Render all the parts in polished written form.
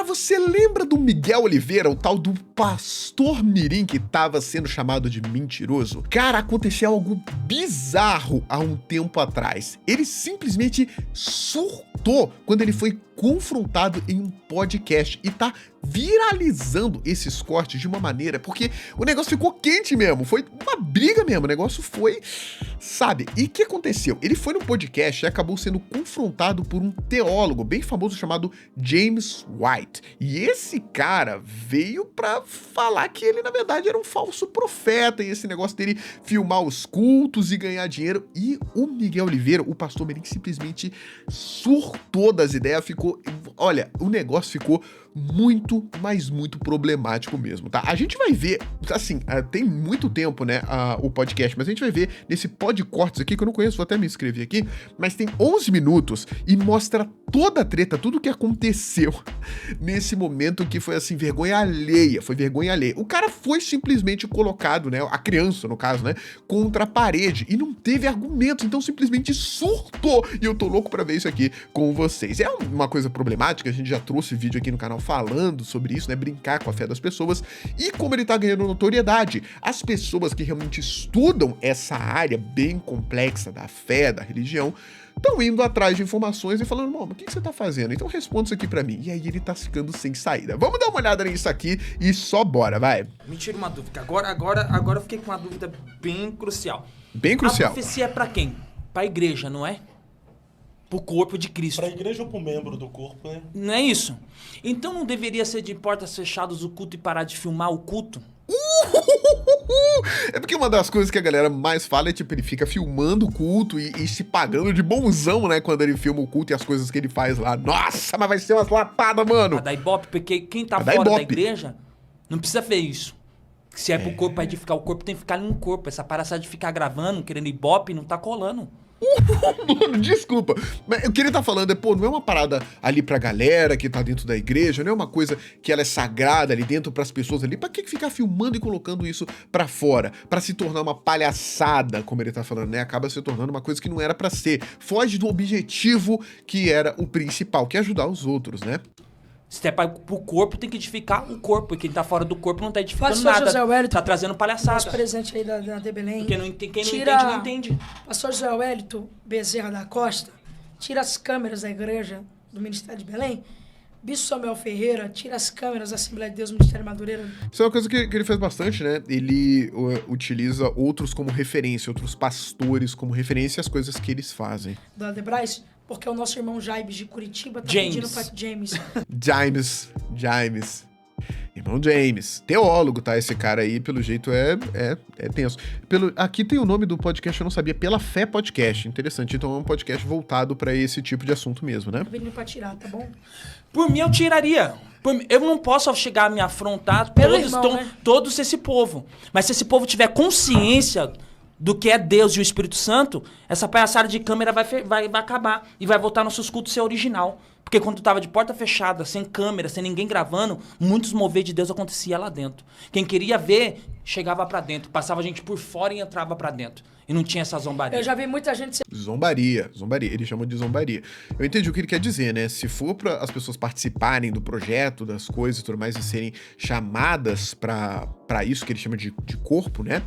você lembra do Miguel Oliveira, o tal do pastor mirim que tava sendo chamado de mentiroso? Cara, aconteceu algo bizarro há um tempo atrás. Ele simplesmente surtou quando ele foi confrontado em um podcast e tá viralizando esses cortes de uma maneira, porque o negócio ficou quente mesmo, foi uma briga mesmo, o negócio foi, sabe? E o que aconteceu? Ele foi no podcast e acabou sendo confrontado por um teólogo bem famoso chamado James White. E esse cara veio pra falar que ele, na verdade, era um falso profeta, e esse negócio dele filmar os cultos e ganhar dinheiro. E o Miguel Oliveira, o pastor Merim, simplesmente surtou das ideias, olha, o negócio ficou muito, mas muito problemático mesmo, tá? A gente vai ver, assim, tem muito tempo, né, o podcast, mas a gente vai ver nesse podcortes aqui, que eu não conheço, vou até me inscrever aqui, mas tem 11 minutos e mostra toda a treta, tudo o que aconteceu nesse momento que foi, assim, vergonha alheia, foi vergonha alheia. O cara foi simplesmente colocado, né, a criança, no caso, né, contra a parede e não teve argumentos, então simplesmente surtou, e eu tô louco pra ver isso aqui com vocês. É uma coisa problemática, a gente já trouxe vídeo aqui no canal falando sobre isso, né, brincar com a fé das pessoas, e como ele tá ganhando notoriedade, as pessoas que realmente estudam essa área bem complexa da fé, da religião, estão indo atrás de informações e falando, mano, o que você tá fazendo? Então responda isso aqui pra mim. E aí ele tá ficando sem saída. Vamos dar uma olhada nisso aqui e só bora, vai. Me tira uma dúvida, agora eu fiquei com uma dúvida bem crucial. Bem crucial. A profecia é pra quem? Pra igreja, não é? Pro corpo de Cristo. Pra igreja ou pro membro do corpo, né? Não é isso? Então não deveria ser de portas fechadas o culto e parar de filmar o culto? É porque uma das coisas que a galera mais fala é, tipo, ele fica filmando o culto e se pagando de bonzão, né, quando ele filma o culto e as coisas que ele faz lá. Nossa, mas vai ser umas lapadas, mano! Pra dar ibope, porque quem tá Pra dar fora da ibope. igreja não precisa ver isso. Se é pro corpo pra edificar o corpo, tem que ficar ali no corpo. Essa palhaçada de ficar gravando, querendo ibope, não tá colando. Mano, desculpa, mas o que ele tá falando é, pô, não é uma parada ali pra galera que tá dentro da igreja, não é uma coisa que ela é sagrada ali dentro pras pessoas ali, pra que ficar filmando e colocando isso pra fora? Pra se tornar uma palhaçada, como ele tá falando, né? Acaba se tornando uma coisa que não era pra ser, foge do objetivo que era o principal, que é ajudar os outros, né? Se é pro corpo, tem que edificar o corpo. E quem tá fora do corpo não tá edificando Pastor nada. José Wellington, tá trazendo palhaçada. nosso presente aí da de Belém. Porque quem não entende. Pastor José Wellington Bezerra da Costa, tira as câmeras da igreja do Ministério de Belém. Bispo Samuel Ferreira, tira as câmeras da Assembleia de Deus do Ministério Madureira. Isso é uma coisa que ele faz bastante, né? Ele utiliza outros como referência, outros pastores como referência às coisas que eles fazem. Do Adebrais, porque o nosso irmão Jaibes de Curitiba tá James. pedindo pra James. James. Irmão James. Teólogo, tá? Esse cara aí, pelo jeito, é tenso. Aqui tem o nome do podcast, eu não sabia. Pela Fé Podcast. Interessante. Então é um podcast voltado pra esse tipo de assunto mesmo, né? Tá pedindo pra tirar, tá bom? Por mim, eu tiraria. Eu não posso chegar a me afrontar todos esse povo. Mas se esse povo tiver consciência do que é Deus e o Espírito Santo, essa palhaçada de câmera vai acabar. E vai voltar nossos cultos ser original. Porque quando tava de porta fechada, sem câmera, sem ninguém gravando, muitos mover de Deus acontecia lá dentro. Quem queria ver, chegava pra dentro. Passava a gente por fora e entrava pra dentro. E não tinha essa zombaria. Eu já vi muita gente... Zombaria. Ele chama de zombaria. Eu entendi o que ele quer dizer, né? Se for para as pessoas participarem do projeto, das coisas e tudo mais, e serem chamadas pra isso que ele chama de corpo, né?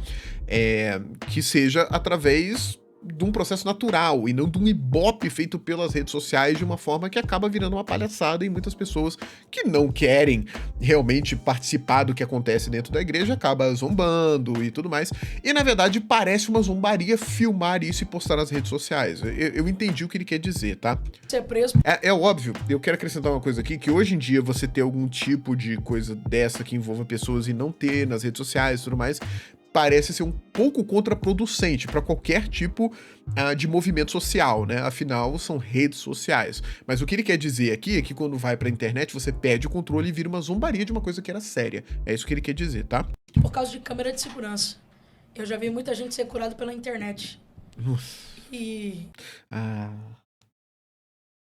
Que seja através de um processo natural e não de um ibope feito pelas redes sociais de uma forma que acaba virando uma palhaçada, e muitas pessoas que não querem realmente participar do que acontece dentro da igreja acaba zombando e tudo mais. E na verdade parece uma zombaria filmar isso e postar nas redes sociais. Eu entendi o que ele quer dizer, tá? ser preso. É óbvio, eu quero acrescentar uma coisa aqui, que hoje em dia você ter algum tipo de coisa dessa que envolva pessoas e não ter nas redes sociais e tudo mais, parece ser um pouco contraproducente para qualquer tipo de movimento social, né? Afinal, são redes sociais. Mas o que ele quer dizer aqui é que quando vai pra internet, você perde o controle e vira uma zombaria de uma coisa que era séria. É isso que ele quer dizer, tá? Por causa de câmera de segurança. Eu já vi muita gente ser curada pela internet. Nossa. E...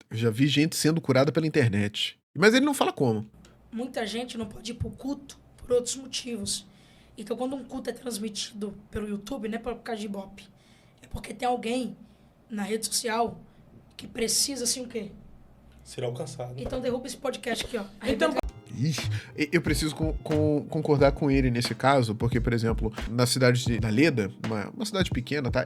eu já vi gente sendo curada pela internet. Mas ele não fala como. muita gente não pode ir pro culto por outros motivos. Então, quando um culto é transmitido pelo YouTube, não é por causa de Ibope. É porque tem alguém na rede social que precisa, assim, o quê? Ser alcançado. Então derruba esse podcast aqui, ó. Então, Ixi, eu preciso concordar com ele nesse caso, porque, por exemplo, na cidade de Leda, uma cidade pequena, tá?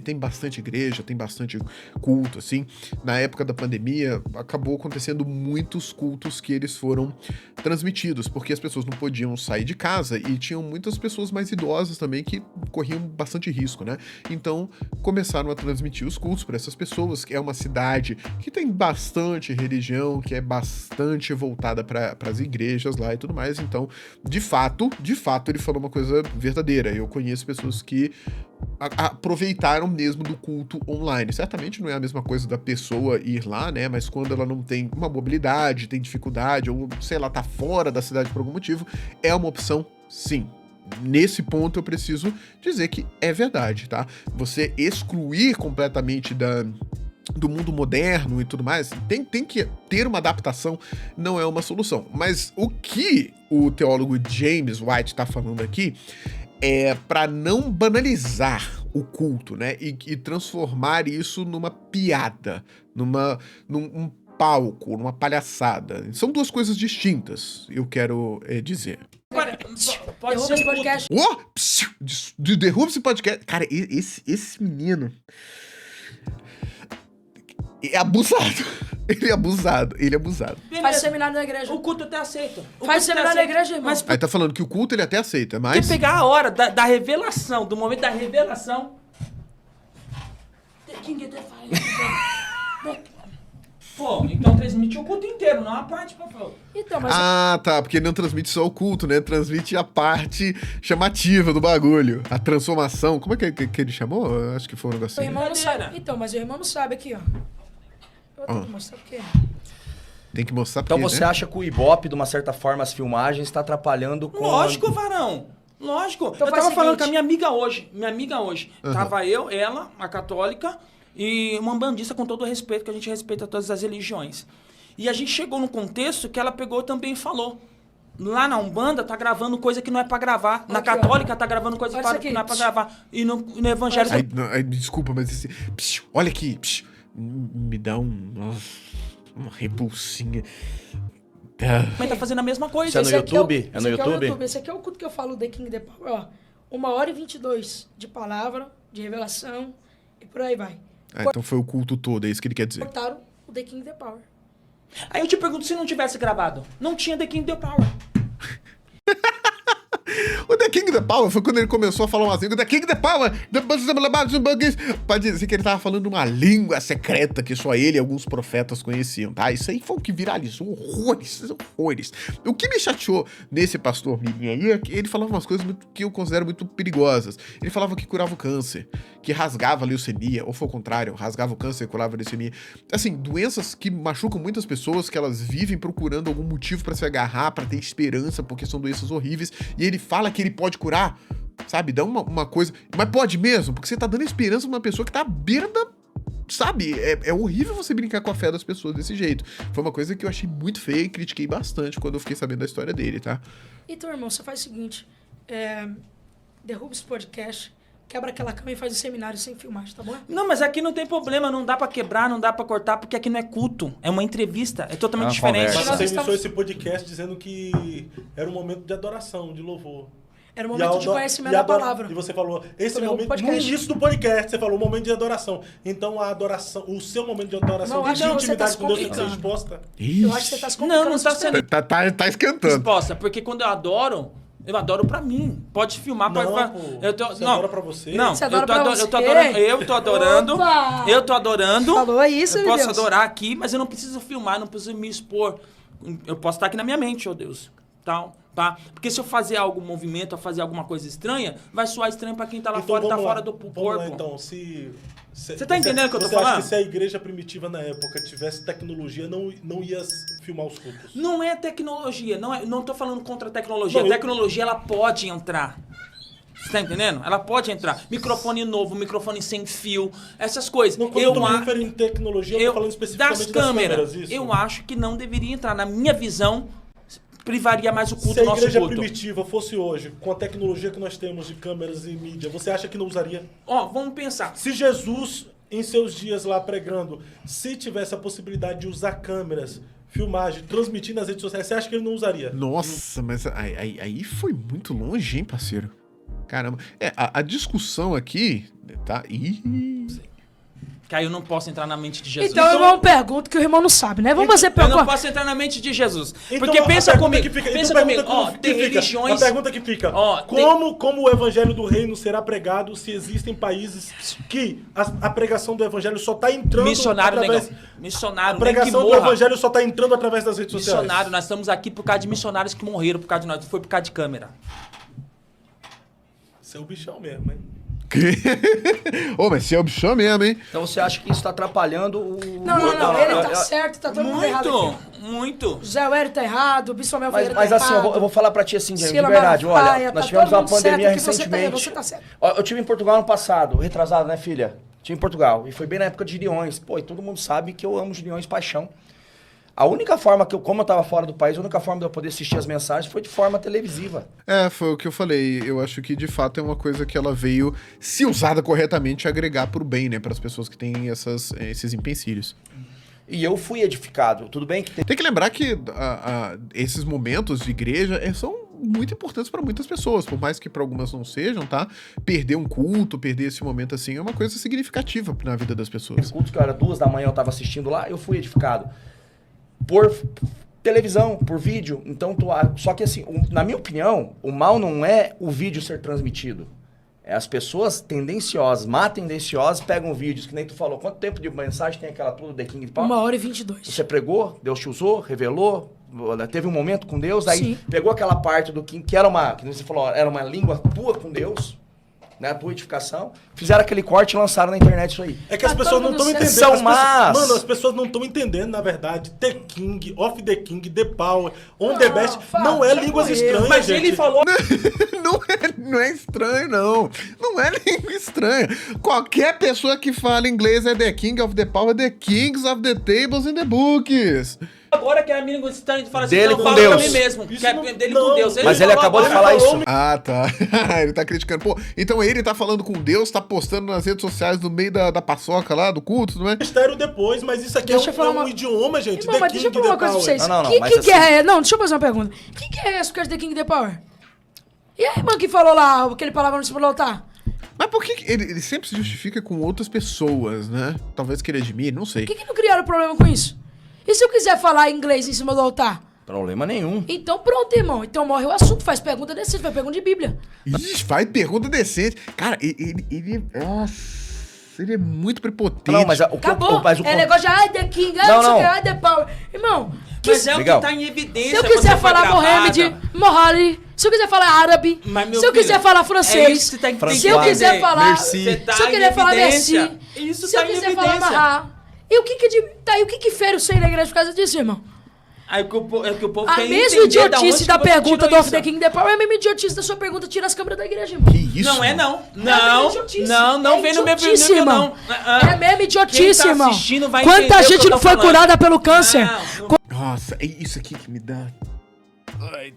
Tem bastante igreja, tem bastante culto, assim. Na época da pandemia, acabou acontecendo muitos cultos que eles foram transmitidos, porque as pessoas não podiam sair de casa e tinham muitas pessoas mais idosas também que corriam bastante risco, né? Então, começaram a transmitir os cultos para essas pessoas, que é uma cidade que tem bastante religião, que é bastante voltada para as igrejas lá e tudo mais. Então, de fato, ele falou uma coisa verdadeira. Eu conheço pessoas que aproveitaram mesmo do culto online. Certamente não é a mesma coisa da pessoa ir lá, né? Mas quando ela não tem uma mobilidade, tem dificuldade, ou sei lá, tá fora da cidade por algum motivo, é uma opção, sim. Nesse ponto eu preciso dizer que é verdade, tá? Você excluir completamente do mundo moderno e tudo mais, tem que ter uma adaptação, não é uma solução. Mas o que o teólogo James White tá falando aqui é para não banalizar o culto, né? E transformar isso numa piada, num palco, numa palhaçada. São duas coisas distintas, eu quero dizer. Pode ser esse podcast. Derruba esse podcast. Cara, esse menino é abusado. Ele é abusado. Beleza. Faz seminário na igreja. O culto até aceita. Faz seminário na igreja, irmão. Mas Aí tá falando que o culto ele até aceita, mas... tem que pegar a hora da revelação, do momento da revelação. The King of the Fire. Pô, então transmite o culto inteiro, não a parte, por favor. Então, mas Ah, tá, porque ele não transmite só o culto, né? Transmite a parte chamativa do bagulho. A transformação. Como é que ele chamou? Eu acho que foi um o negocinho. irmão não Brincadeira. sabe. Então, mas o irmão não sabe aqui, ó. Eu vou ter que mostrar porque... Tem que mostrar Então porque, você né? acha que o Ibope, de uma certa forma, as filmagens, está atrapalhando com... Lógico, varão. Lógico. Então eu faz tava o falando seguinte. com a minha amiga hoje. Tava eu, ela, a católica, e uma bandista, com todo o respeito, que a gente respeita todas as religiões. E a gente chegou num contexto que ela pegou também e falou. Lá na Umbanda tá gravando coisa que não é pra gravar. Na Aqui, ó. Católica tá gravando coisa Olha isso que aqui. não é pra gravar. E no Evangelho... Aí, desculpa, mas esse... olha aqui. Me dá uma repulsinha. também tá fazendo a mesma coisa. Isso é no Esse aqui YouTube? esse É no aqui YouTube? Esse aqui é o culto que eu falo, The King, The Power, ó. 1h22 de palavra, de revelação, e por aí vai. Então foi o culto todo, é isso que ele quer dizer. Cortaram o The King, The Power. Aí eu te pergunto, se não tivesse gravado, não tinha The King The Power. O The King the Power foi quando ele começou a falar umas línguas. The King the Power! Pra dizer que ele tava falando uma língua secreta que só ele e alguns profetas conheciam, tá? Isso aí foi o que viralizou horrores. O que me chateou nesse pastor Mirim aí é que ele falava umas coisas que eu considero muito perigosas. Ele falava que curava o câncer, que rasgava a leucemia, ou foi o contrário, rasgava o câncer e curava a leucemia. Assim, doenças que machucam muitas pessoas, que elas vivem procurando algum motivo pra se agarrar, pra ter esperança, porque são doenças horríveis, e ele fala que ele pode curar, sabe? Dá uma coisa... Mas pode mesmo, porque você tá dando esperança pra uma pessoa que tá à beira da... Sabe? É horrível você brincar com a fé das pessoas desse jeito. Foi uma coisa que eu achei muito feia e critiquei bastante quando eu fiquei sabendo da história dele, tá? Então, irmão, você faz o seguinte, derruba esse podcast, quebra aquela cama e faz o seminário sem filmagem, tá bom? Não, mas aqui não tem problema, não dá pra quebrar, não dá pra cortar, porque aqui não é culto, é uma entrevista, é totalmente É uma diferente. conversa. Mas Nós você estamos- iniciou esse podcast dizendo que era um momento de adoração, de louvor. Era o E momento a de ado- conhecimento e da adora- palavra. E você falou, esse Sobre o momento, no podcast. início do podcast, você falou, momento de adoração. Então a adoração, o seu momento de adoração, Não, de então você tá intimidade se com Deus tem que ser complicando. exposta. Eu acho que você tá se Não, complicando. não tá essa sendo história. Tá esquentando. Resposta, porque quando eu adoro pra mim. Pode filmar, Não, pode... pô, você adora pra você? Não, Você eu adora tô, pra ador- você? eu tô adorando, Opa! eu tô adorando. Falou isso, eu meu posso Deus. adorar aqui, mas eu não preciso filmar, não preciso me expor. Eu posso estar aqui na minha mente, ó Deus. Tal, tá? Porque se eu fazer algum movimento, ou fazer alguma coisa estranha, vai soar estranho pra quem tá lá Então, fora, tá vamos lá. fora do Vamos corpo. lá, então, você tá entendendo o que eu tô Você falando? acha que se a igreja primitiva na época tivesse tecnologia, não ia filmar os cultos? Não é tecnologia, não tô falando contra a tecnologia. Não, A tecnologia, ela pode entrar. Você tá entendendo? Ela pode entrar. Microfone novo, microfone sem fio, essas coisas. Não, quando eu tô me referindo em tecnologia, eu tô falando especificamente das das câmeras, isso. eu acho que não deveria entrar. Na minha visão, privaria mais o culto Se a do nosso igreja culto. primitiva fosse hoje, com a tecnologia que nós temos de câmeras e mídia, você acha que não usaria? Ó, vamos pensar. Se Jesus em seus dias lá pregando, se tivesse a possibilidade de usar câmeras, filmagem, transmitir nas redes sociais, você acha que ele não usaria? Nossa, mas aí foi muito longe, hein, parceiro? Caramba. A discussão aqui, tá? Que aí eu não posso entrar na mente de Jesus. Então, irmão, pergunta que o irmão não sabe, né? Vamos fazer Eu pergunta. não posso entrar na mente de Jesus. Então, Porque pensa comigo, A religiões... pergunta que fica, Ó, como o evangelho do reino será pregado se existem países que a pregação do evangelho só está entrando Missionário, através... negão. Missionário, A pregação do evangelho só está entrando através das redes sociais. Missionário, nós estamos aqui por causa de missionários que morreram por causa de nós. Não foi por causa de câmera. Você é o bichão mesmo, hein? Ô, mas você é o bichão mesmo, hein? Então você acha que isso tá atrapalhando o... Não. Ele tá certo, tá todo mundo errado aqui. Muito. José Hélio tá errado, o Bispo Mel Ferreira Mas tá assim, errado. eu vou falar pra ti assim, de Sila verdade. Malafaia, Olha, nós tá tivemos todo uma mundo certo pandemia que você recentemente. você tá certo. Ó, eu tive em Portugal ano passado, retrasado, né, filha? Tive em Portugal. E foi bem na época de Gideões. Pô, e todo mundo sabe que eu amo Gideões paixão. A única forma que como eu tava fora do país, a única forma de eu poder assistir as mensagens foi de forma televisiva. Foi o que eu falei. Eu acho que, de fato, é uma coisa que ela veio, se usada corretamente, agregar pro bem, né? Para as pessoas que têm esses empecilhos. E eu fui edificado. Tudo bem que Tem que lembrar que esses momentos de igreja são muito importantes para muitas pessoas, por mais que para algumas não sejam, tá? Perder um culto, perder esse momento assim, é uma coisa significativa na vida das pessoas. culto que era 2 da manhã eu tava assistindo lá, eu fui edificado. Por televisão, por vídeo. Então, só que assim, na minha opinião, o mal não é o vídeo ser transmitido. É as pessoas tendenciosas, tendenciosas, pegam vídeos, que nem tu falou. Quanto tempo de mensagem tem aquela tua do The King Power? 1h22. Você pregou, Deus te usou, revelou, teve um momento com Deus, aí Sim. pegou aquela parte do King, que era que você falou, era uma língua tua com Deus, né, a tua edificação, fizeram aquele corte e lançaram na internet isso aí. É que as Tá pessoas todo não estão mundo entendendo. certo. São más. Mano, as pessoas não estão entendendo, na verdade. The King, Off the King, The Power, On the Best, Fábio, não é já línguas morreu. estranhas, Mas gente. ele falou... Não é estranho, não. Não é língua estranha. Qualquer pessoa que fala inglês é The King of the Power, The Kings of the Tables and the Books. Agora que é a língua estranha de falar assim, Dele então com fala pra Deus. mim mesmo. Isso Que é não- dele não. com Deus. Mas ele falou acabou de agora, falar falou, isso. Ah, tá. Ele tá criticando. Pô, então ele tá falando com Deus, tá postando nas redes sociais no meio da paçoca lá, do culto, não é? Mistério depois, mas isso aqui Deixa eu é falar um uma- idioma, gente. Irmão, The mas deixa eu King, falar uma The coisa pra Power. vocês. Não, Que mas assim- guerra é? Não, deixa eu fazer uma pergunta. Que guerra é essa por causa de The King The Power? E a irmã que falou lá, aquele palavra no cima do altar? Mas por que ele sempre se justifica com outras pessoas, né? Talvez que ele admire, não sei. Por que não criaram problema com isso? E se eu quiser falar inglês em cima do altar? Problema nenhum. Então pronto, irmão. Então morre o assunto, faz pergunta decente, faz pergunta de Bíblia. Ixi, faz pergunta decente. Cara, nossa, ele é muito prepotente. Não, mas o que Acabou. mas É negócio de ai, The King, ai, Não, não sei o não. que, ai, The Power. Irmão, Mas é o Legal. que tá em evidência. se eu você quiser foi falar gravada. Mohamed, Mohali, se eu quiser falar árabe, Mas, meu se eu filho, quiser falar é francês, isso que tem que se eu entender. quiser falar, Merci. Você tá se eu em quiser falar evidência. merci, Isso se eu tá em quiser falar evidência. marrar, e o que que tá, e o que fere o ser da igreja por causa disso, irmão? Aí que o povo A quer mesma entender da idiotice onde da que você pergunta tirou do Off isso. the King The Power é a mesma idiotice da sua pergunta, tira as câmeras da igreja, irmão. Que isso? Não é não. É a Não, mesma idiotice. não É vem no meu idiotice, nível, irmão. não. É a mesma idiotice, Quem tá irmão. assistindo vai Quanta entender o que gente eu não tô foi falando. curada pelo câncer? Não. Nossa, é isso aqui que me dá. Ai.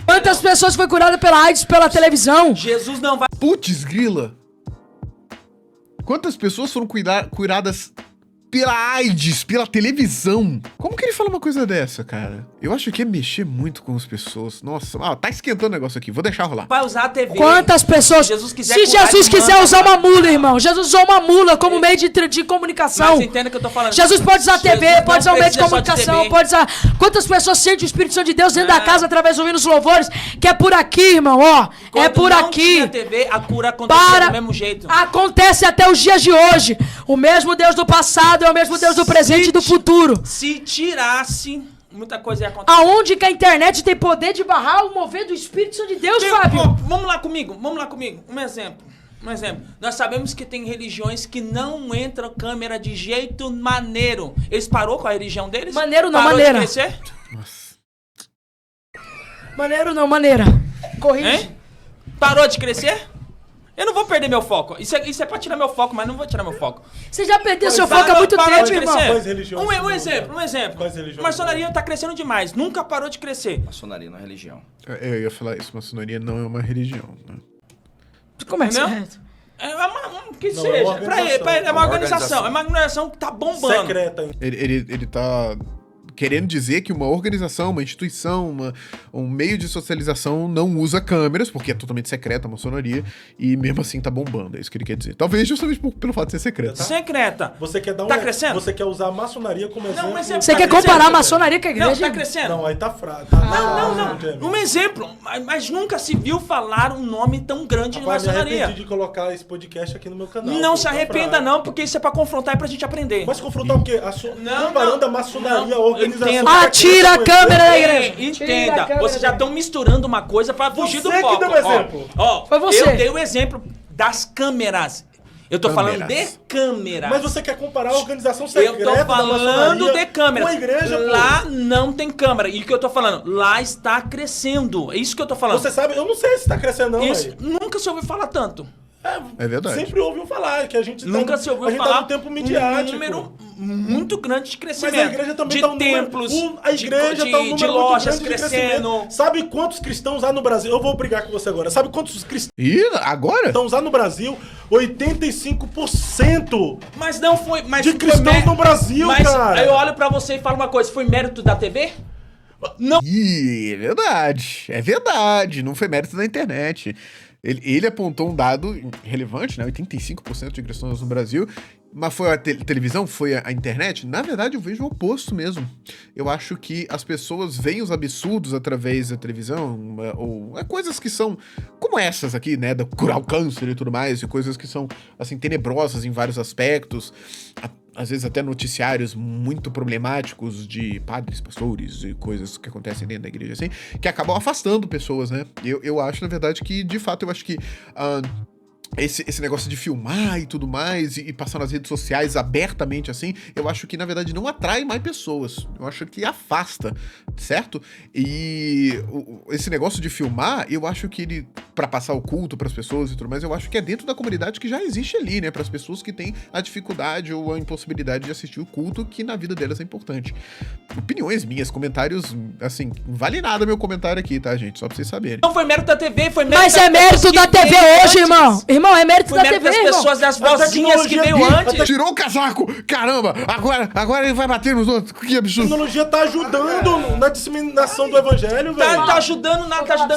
Quantas pessoas foi curada pela AIDS pela televisão? Jesus não vai... Putz, grila. Quantas pessoas foram curadas pela AIDS, pela televisão? Como que ele fala uma coisa dessa, cara? Eu acho que é mexer muito com as pessoas. Nossa, tá esquentando o negócio aqui. Vou deixar rolar. Vai usar a TV. Quantas pessoas? Se Jesus quiser Se curar Jesus de quiser manta, usar uma mula, irmão. Jesus usou uma mula como meio de comunicação. Mas entenda o que eu tô falando. Jesus pode usar a TV, Jesus pode usar não o meio de precisa só comunicação, TV. pode usar. Quantas pessoas sentem o Espírito Santo de Deus dentro da Não. casa através do hino dos louvores? Que é por aqui, irmão, ó. É Quando por não aqui. tinha TV, a cura aconteceu Para. do mesmo jeito. Acontece até os dias de hoje. O mesmo Deus do passado é o mesmo Deus do presente e do futuro. Se tirasse, muita coisa ia acontecer. Aonde que a internet tem poder de barrar o mover do Espírito Santo de Deus, Fábio? Ó, vamos lá comigo. Um exemplo. Nós sabemos que tem religiões que não entram câmera de jeito maneiro. Eles parou com a religião deles? Maneiro não, Parou maneira. de crescer? Nossa. Maneiro não, maneira. Corrige. Hein? Parou de crescer? Eu não vou perder meu foco. Isso é pra tirar meu foco, mas não vou tirar meu foco. Você já perdeu seu Parou- foco há muito parou tempo, de irmão. crescer? Quais religiões Um não, exemplo. Quais religiões A maçonaria tá crescendo demais. Nunca parou de crescer. Maçonaria não é religião. Eu ia falar isso, maçonaria não é uma religião, né? Começa Não? reto. Que Não, seja. é uma Pra ele, é uma organização. organização. É uma organização que tá bombando. Secreta. Ele tá querendo dizer que uma organização, uma instituição, um meio de socialização não usa câmeras, porque é totalmente secreta a maçonaria, e mesmo assim tá bombando, é isso que ele quer dizer. Talvez justamente pelo fato de ser secreta. Tá. Secreta. Você quer dar Tá crescendo? Você quer usar a maçonaria como exemplo? um exemplo. Você Tá quer crescendo, comparar a Jamie? maçonaria com a Não, igreja? tá crescendo. Não, aí tá fraco. Não. Um exemplo. Mas nunca se viu falar um nome tão grande de Rapaz, me maçonaria. arrependi de colocar esse podcast aqui no meu canal. Não pô, se tá arrependa fraco. não, porque isso é pra confrontar e pra gente aprender. Mas confrontar o quê? Comparando a maçonaria, a organização... Entenda. Tira a câmera da igreja. Tira a Entenda, câmera vocês já da estão misturando uma coisa pra fugir do Você que foco. deu o exemplo. Ó, Foi você. Eu dei o exemplo das câmeras. Eu tô falando de Câmeras. câmeras. Mas você quer comparar a organização Eu secreta tô da falando maçonaria de câmeras. com a igreja, pô. Lá não tem câmera. E o que eu tô falando? Lá está crescendo. É isso que eu tô falando. Você sabe, eu não sei se tá crescendo não, Isso, aí. nunca se ouviu falar tanto. É verdade. Sempre ouviu falar que a gente Nunca tá, se ouviu a gente falar tá no tempo midiático. um número muito grande de crescimento. Mas a igreja também de tá um templos, número, a igreja de, tá um número de muito lojas grande de crescendo. crescimento. Sabe quantos cristãos há no Brasil? Eu vou brigar com você agora. Sabe quantos cristãos E agora? há no Brasil? 85% Mas não foi... Mas de foi cristãos no Brasil, mas cara. aí eu olho pra você e falo uma coisa. Foi mérito da TV? Não. Ih, é verdade, não foi mérito da internet. Ele apontou um dado relevante, né? 85% de cristãos no Brasil. Mas foi a televisão? Foi a internet? Na verdade, eu vejo o oposto mesmo. Eu acho que as pessoas veem os absurdos através da televisão, ou coisas que são como essas aqui, né? Da curar o câncer e tudo mais, e coisas que são, assim, tenebrosas em vários aspectos. Às vezes até noticiários muito problemáticos de padres, pastores e coisas que acontecem dentro da igreja, assim, que acabam afastando pessoas, né? Eu acho, na verdade, que, de fato, eu acho que esse negócio de filmar e tudo mais, e passar nas redes sociais abertamente, assim, eu acho que, na verdade, não atrai mais pessoas. Eu acho que afasta, certo? E esse negócio de filmar, eu acho que ele, pra passar o culto pras pessoas e tudo mais, eu acho que é dentro da comunidade que já existe ali, né? Pras pessoas que têm a dificuldade ou a impossibilidade de assistir o culto, que na vida delas é importante. Opiniões minhas, comentários, assim, não vale nada meu comentário aqui, tá, gente? Só pra vocês saberem. Não foi mérito da TV, foi mérito Mas das é mérito pessoas da que TV veio hoje, antes. irmão. Irmão, é mérito Foi da mérito TV, das irmão. pessoas, das A vozinhas que tecnologia veio vive, antes. Tirou o casaco! Caramba! Agora ele vai bater nos outros. Que A absurdo! tecnologia tá ajudando na disseminação do evangelho, velho. Tá ajudando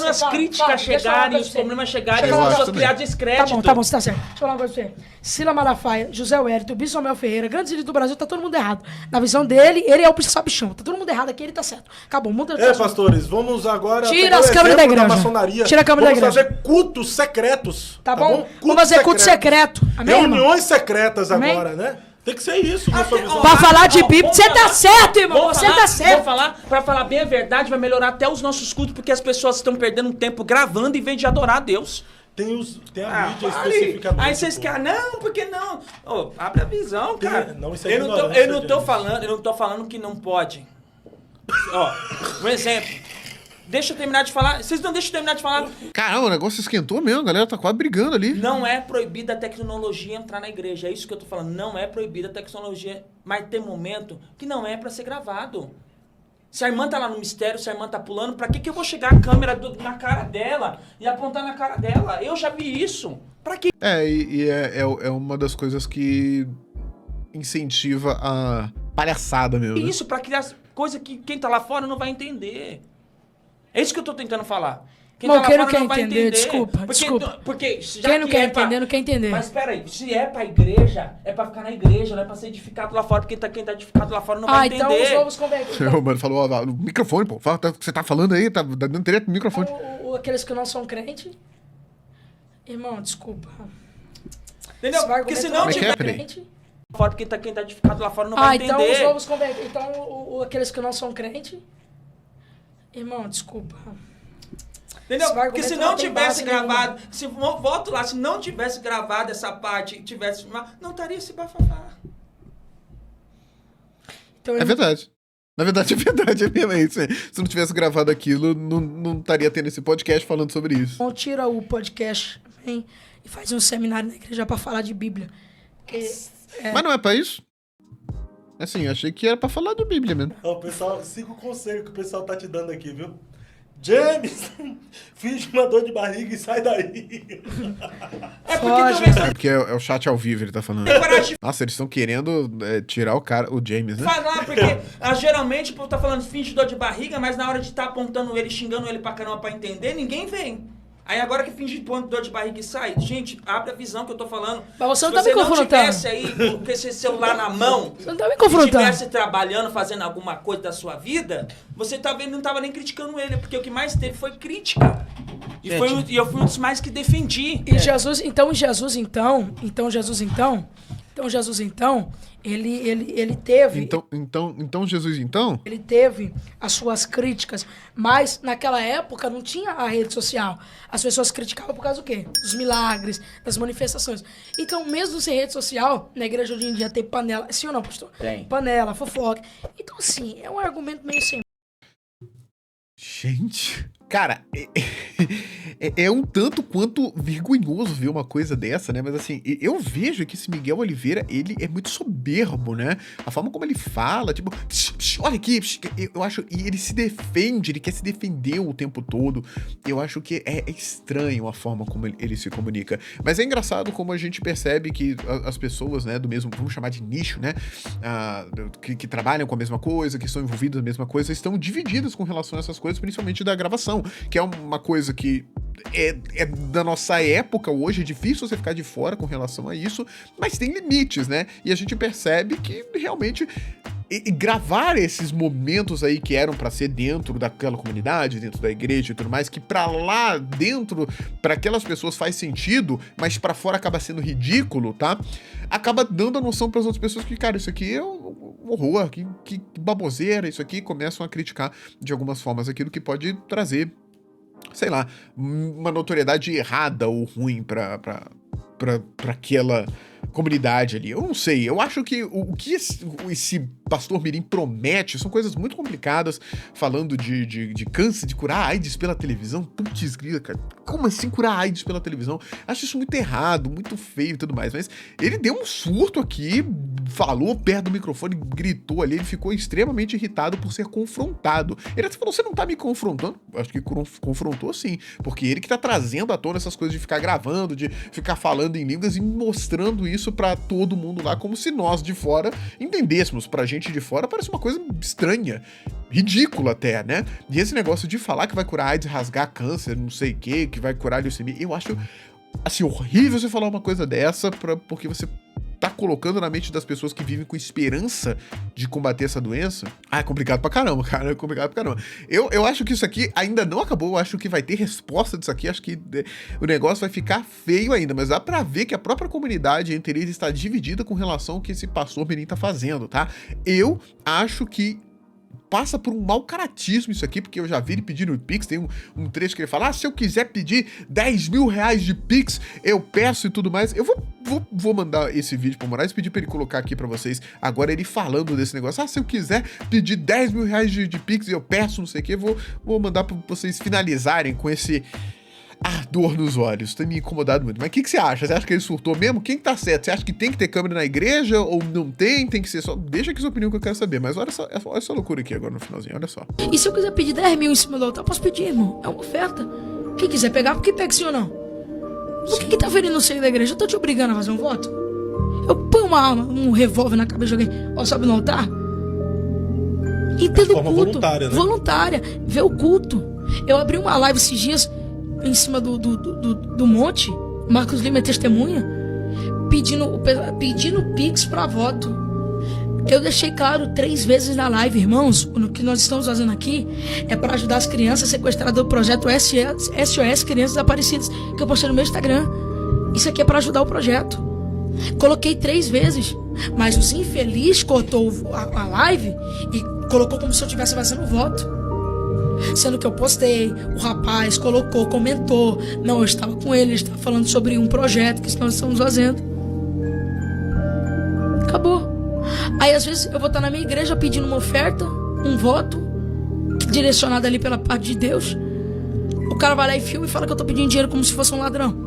as críticas a chegarem, os problemas chegarem, Eu as acho pessoas também. criarem descrédito. Tá bom, você tá certo. Deixa eu falar uma coisa pra você. Sila Malafaia, José Wellington, Bispo Samuel Ferreira, grandes líderes do Brasil, tá todo mundo errado. Na visão dele, ele é o sabichão. Tá todo mundo errado aqui, ele tá certo. Acabou, muda de assunto. Pastores, vamos agora... Tira pegar as o câmeras da exemplo igreja. maçonaria. Tira a câmera da Vamos igreja. fazer cultos secretos. Tá bom? Cultos Vamos fazer culto secreto. Amém, irmão? Reuniões secretas Amém? agora, né? Tem que ser isso, na sua visão. Pra falar de Bíblia, você tá certo, irmão. Você tá certo. Pra falar bem a verdade, vai melhorar até os nossos cultos, porque as pessoas estão perdendo tempo gravando em vez de adorar a Deus. Tem a mídia Fale. especificamente. Aí vocês pô. querem, não, porque não? Ô, abre a visão, cara. Não, isso é eu não tô ignorância, falando que não pode. Ó, um exemplo. Deixa eu terminar de falar. Vocês não deixam eu terminar de falar. Caramba, o negócio esquentou mesmo, a galera tá quase brigando ali. Não é proibida a tecnologia entrar na igreja. É isso que eu tô falando. Não é proibida a tecnologia, mas tem momento que não é pra ser gravado. Se a irmã tá lá no mistério, se a irmã tá pulando, pra que eu vou chegar a câmera na cara dela e apontar na cara dela? Eu já vi isso. Pra quê? É uma das coisas que incentiva a palhaçada mesmo, né? Isso, pra criar coisa que quem tá lá fora não vai entender. É isso que eu tô tentando falar. Irmão, tá lá quem não fora quer vai entender, desculpa. Porque já Quem não que quer é pra- entender, não quer entender. Mas peraí, se é pra igreja, é pra ficar na igreja, não é pra ser edificado lá fora, porque quem tá edificado lá fora não vai então entender. os novos convertidos. O mano falou, ó, no microfone, pô. Fala, você tá falando aí, tá dando direto no microfone. Aqueles que não são crentes. Irmão, desculpa. Entendeu? Esse Porque argumento se não não Como é que tiver é, peraí? crente. fora, porque quem tá edificado lá fora não vai então entender. os novos convertidos. Então aqueles que não são crentes. Irmão, desculpa. Entendeu? Esse Porque se argumento não não tem tivesse base nenhuma. gravado, volto lá, se não tivesse gravado essa parte, tivesse filmado, não estaria esse bafafá. Então, É verdade. Na verdade, é verdade, é mesmo isso. Se não tivesse gravado aquilo, não estaria tendo esse podcast falando sobre isso. Então tira o podcast, vem e faz um seminário na igreja pra falar de Bíblia. Porque Mas não é pra isso? Assim, achei que era pra falar de Bíblia mesmo. Ó, pessoal, siga o conselho que o pessoal tá te dando aqui, viu? James, finge uma dor de barriga e sai daí. É porque talvez... É porque é o chat ao vivo, ele tá falando. Nossa, eles estão querendo tirar o James, né? Falar, porque geralmente o povo tá falando finge dor de barriga, mas na hora de estar apontando ele, xingando ele pra caramba pra entender, ninguém vem. Aí agora que finge dor de barriga e sai, gente, abre a visão que eu tô falando. Mas você não Se tá me você não confrontando. tivesse aí com esse celular na mão, Você não tá me e confrontando. estivesse trabalhando, fazendo alguma coisa da sua vida, você talvez não tava nem criticando ele, porque o que mais teve foi crítica. E eu fui um dos mais que defendi. E Jesus, ele teve... Então, Jesus, então? Ele teve as suas críticas, mas naquela época não tinha a rede social. As pessoas criticavam por causa do quê? Dos milagres, das manifestações. Então, mesmo sem rede social, na igreja hoje em dia tem panela. Sim ou não, pastor? Tem. Panela, fofoca. Então, assim, é um argumento meio sem... Gente, cara, é um tanto quanto vergonhoso ver uma coisa dessa, né? Mas assim, eu vejo que esse Miguel Oliveira, ele é muito soberbo, né? A forma como ele fala, tipo, olha aqui, eu acho, e ele se defende, ele quer se defender o tempo todo. Eu acho que é estranho a forma como ele se comunica. Mas é engraçado como a gente percebe que as pessoas, né, do mesmo, vamos chamar de nicho, né? Que trabalham com a mesma coisa, que estão envolvidas na mesma coisa, estão divididas com relação a essas coisas, principalmente da gravação, que é uma coisa que é da nossa época hoje, é difícil você ficar de fora com relação a isso, mas tem limites, né? E a gente percebe que realmente gravar esses momentos aí que eram pra ser dentro daquela comunidade, dentro da igreja e tudo mais, que pra lá dentro, pra aquelas pessoas faz sentido, mas pra fora acaba sendo ridículo, tá? Acaba dando a noção pras outras pessoas que, cara, isso aqui é um horror, que baboseira, isso aqui, começam a criticar de algumas formas aquilo que pode trazer, sei lá, uma notoriedade errada ou ruim pra aquela comunidade ali. Eu não sei, eu acho que o que esse pastor Mirim promete são coisas muito complicadas, falando de câncer, de curar AIDS pela televisão. Putz, cara, como assim curar AIDS pela televisão? Acho isso muito errado, muito feio e tudo mais, mas ele deu um surto aqui, falou perto do microfone, gritou ali, ele ficou extremamente irritado por ser confrontado. Ele até falou, você não tá me confrontando? Acho que confrontou sim, porque ele que tá trazendo à tona essas coisas de ficar gravando, de ficar falando em línguas e mostrando isso pra todo mundo lá, como se nós de fora entendêssemos. Pra gente de fora parece uma coisa estranha, ridícula até, né? E esse negócio de falar que vai curar AIDS, rasgar câncer, não sei o que vai curar leucemia, eu acho, assim, horrível você falar uma coisa dessa, porque você tá colocando na mente das pessoas que vivem com esperança de combater essa doença. É complicado pra caramba, cara, é complicado pra caramba. Eu acho que isso aqui ainda não acabou, eu acho que vai ter resposta disso aqui, acho que o negócio vai ficar feio ainda, mas dá pra ver que a própria comunidade entre eles está dividida com relação ao que esse pastor Mirim tá fazendo, tá? Eu acho que passa por um mau caratismo isso aqui, porque eu já vi ele pedindo Pix, tem um trecho que ele fala, se eu quiser pedir 10 mil reais de Pix, eu peço e tudo mais. Eu vou mandar esse vídeo pro Moraes, pedir pra ele colocar aqui pra vocês, agora ele falando desse negócio, se eu quiser pedir 10 mil reais de Pix, eu peço, não sei o que, vou mandar pra vocês finalizarem com esse dor nos olhos, tem me incomodado muito. Mas o que você acha? Você acha que ele surtou mesmo? Quem tá certo? Você acha que tem que ter câmera na igreja ou não tem? Tem que ser só... Deixa aqui sua opinião que eu quero saber. Mas olha essa loucura aqui agora no finalzinho, olha só. E se eu quiser pedir 10 mil em cima do altar, eu posso pedir, irmão. É uma oferta. Quem quiser pegar, porque pega sim ou não? Por que tá ferindo o seio da igreja? Eu tô te obrigando a fazer um voto? Eu ponho um revólver na cabeça de alguém, sobe no altar? Entendo o culto. Voluntária, né? Voluntária. Vê o culto. Eu abri uma live esses dias em cima do monte, Marcos Lima é testemunha, pedindo Pix pra voto. Eu deixei claro 3 vezes na live, irmãos, o que nós estamos fazendo aqui é para ajudar as crianças sequestradas do projeto SOS Crianças Desaparecidas, que eu postei no meu Instagram. Isso aqui é para ajudar o projeto. Coloquei 3 vezes, mas os infelizes cortou a live e colocou como se eu estivesse fazendo voto. Sendo que eu postei, o rapaz colocou, comentou, não, eu estava com ele estava falando sobre um projeto que nós estamos fazendo. Acabou. Aí às vezes eu vou estar na minha igreja pedindo uma oferta, um voto, direcionado ali pela parte de Deus. O cara vai lá e filma e fala que eu estou pedindo dinheiro como se fosse um ladrão.